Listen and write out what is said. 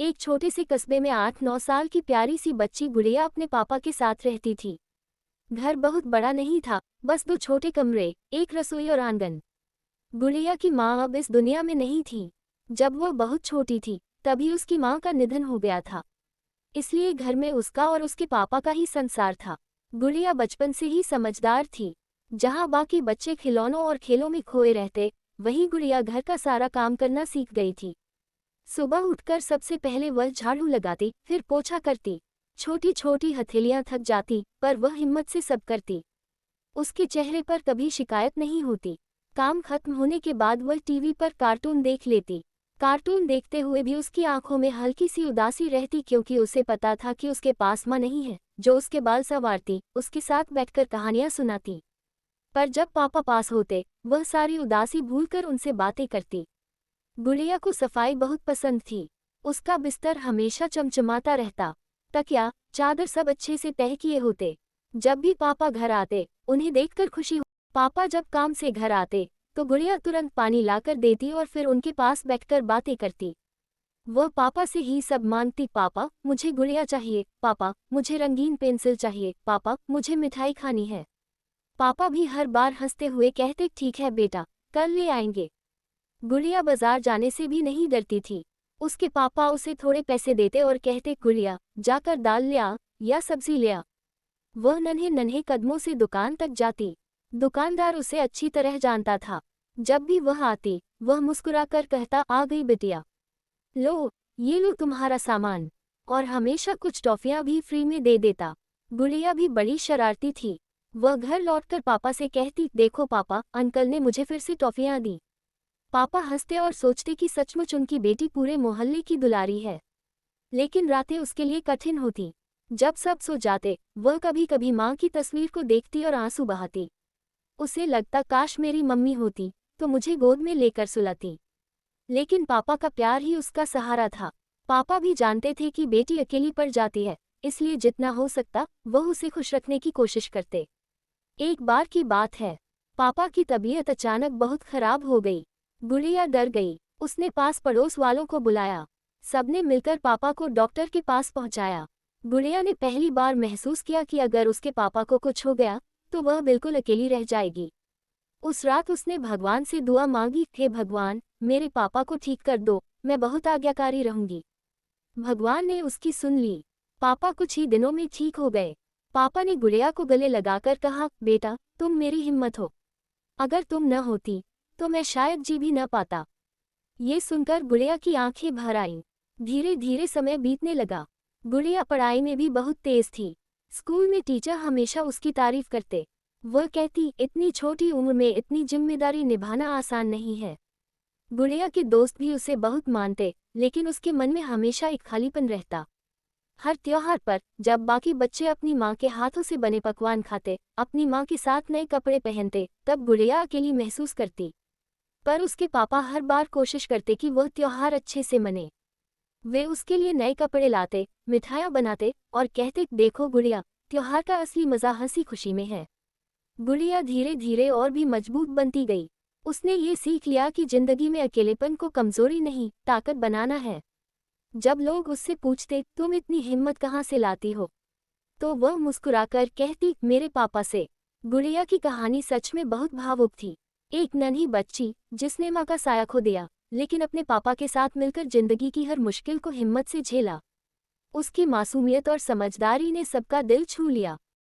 एक छोटे से कस्बे में 8-9 साल की प्यारी सी बच्ची गुड़िया अपने पापा के साथ रहती थी। घर बहुत बड़ा नहीं था, बस 2 छोटे कमरे, एक रसोई और आंगन। गुड़िया की माँ अब इस दुनिया में नहीं थी। जब वह बहुत छोटी थी, तभी उसकी माँ का निधन हो गया था। इसलिए घर में उसका और उसके पापा का ही संसार था। गुड़िया बचपन से ही समझदार थी। जहाँ बाकी बच्चे खिलौनों और खेलों में खोए रहते, वहीं गुड़िया घर का सारा काम करना सीख गई थी। सुबह उठकर सबसे पहले वह झाड़ू लगाती, फिर पोछा करती। छोटी छोटी हथेलियां थक जाती, पर वह हिम्मत से सब करती। उसके चेहरे पर कभी शिकायत नहीं होती। काम खत्म होने के बाद वह टीवी पर कार्टून देख लेती। कार्टून देखते हुए भी उसकी आंखों में हल्की सी उदासी रहती, क्योंकि उसे पता था कि उसके पास माँ नहीं है जो उसके बाल संवारती, उसके साथ बैठकर कहानियां सुनाती। पर जब पापा पास होते, वह सारी उदासी भूलकर उनसे बातें करती। गुड़िया को सफाई बहुत पसंद थी। उसका बिस्तर हमेशा चमचमाता रहता। तकिया, चादर सब अच्छे से तह किए होते। जब भी पापा घर आते, उन्हें देखकर खुशी हो। पापा जब काम से घर आते, तो गुड़िया तुरंत पानी लाकर देती और फिर उनके पास बैठकर बातें करती। वह पापा से ही सब मांगती, पापा मुझे गुड़िया चाहिए, पापा मुझे रंगीन पेंसिल चाहिए, पापा मुझे मिठाई खानी है। पापा भी हर बार हंसते हुए कहते, ठीक है बेटा, कल ले आएंगे। गुड़िया बाजार जाने से भी नहीं डरती थी। उसके पापा उसे थोड़े पैसे देते और कहते, गुड़िया जाकर दाल ले आ या सब्जी ले आ। वह नन्हे नन्हे कदमों से दुकान तक जाती। दुकानदार उसे अच्छी तरह जानता था। जब भी वह आती, वह मुस्कुराकर कहता, आ गई बिटिया, लो ये लो तुम्हारा सामान। और हमेशा कुछ टॉफियां भी फ्री में दे देता। गुड़िया भी बड़ी शरारती थी। वह घर लौटकर पापा से कहती, देखो पापा, अंकल ने मुझे फिर से टॉफियां दी। पापा हंसते और सोचते कि सचमुच उनकी बेटी पूरे मोहल्ले की दुलारी है। लेकिन रातें उसके लिए कठिन होती। जब सब सो जाते, वह कभी कभी माँ की तस्वीर को देखती और आंसू बहाती। उसे लगता, काश मेरी मम्मी होती तो मुझे गोद में लेकर सुलाती। लेकिन पापा का प्यार ही उसका सहारा था। पापा भी जानते थे कि बेटी अकेली पड़ जाती है, इसलिए जितना हो सकता वह उसे खुश रखने की कोशिश करते। एक बार की बात है, पापा की तबीयत अचानक बहुत खराब हो गई। गुड़िया डर गई। उसने पास पड़ोस वालों को बुलाया। सबने मिलकर पापा को डॉक्टर के पास पहुंचाया। गुड़िया ने पहली बार महसूस किया कि अगर उसके पापा को कुछ हो गया तो वह बिल्कुल अकेली रह जाएगी। उस रात उसने भगवान से दुआ मांगी, हे भगवान, मेरे पापा को ठीक कर दो, मैं बहुत आज्ञाकारी रहूंगी। भगवान ने उसकी सुन ली। पापा कुछ ही दिनों में ठीक हो गए। पापा ने गुड़िया को गले लगाकर कहा, बेटा तुम मेरी हिम्मत हो। अगर तुम न होती तो मैं शायद जी भी न पाता। ये सुनकर गुड़िया की आंखें भर आईं। धीरे धीरे समय बीतने लगा। गुड़िया पढ़ाई में भी बहुत तेज थी। स्कूल में टीचर हमेशा उसकी तारीफ करते। वह कहती, इतनी छोटी उम्र में इतनी जिम्मेदारी निभाना आसान नहीं है। गुड़िया के दोस्त भी उसे बहुत मानते, लेकिन उसके मन में हमेशा एक खालीपन रहता। हर त्योहार पर जब बाकी बच्चे अपनी माँ के हाथों से बने पकवान खाते, अपनी माँ के साथ नए कपड़े पहनते, तब गुड़िया अकेली महसूस करती। पर उसके पापा हर बार कोशिश करते कि वह त्योहार अच्छे से मने। वे उसके लिए नए कपड़े लाते, मिठाइयाँ बनाते और कहते, देखो गुड़िया, त्योहार का असली मज़ा हंसी खुशी में है। गुड़िया धीरे धीरे और भी मजबूत बनती गई। उसने ये सीख लिया कि जिंदगी में अकेलेपन को कमजोरी नहीं, ताकत बनाना है। जब लोग उससे पूछते, तुम इतनी हिम्मत कहाँ से लाती हो, तो वह मुस्कुराकर कहती, मेरे पापा से। गुड़िया की कहानी सच में बहुत भावुक थी। एक नन्ही बच्ची जिसने माँ का साया खो दिया, लेकिन अपने पापा के साथ मिलकर जिंदगी की हर मुश्किल को हिम्मत से झेला। उसकी मासूमियत और समझदारी ने सबका दिल छू लिया।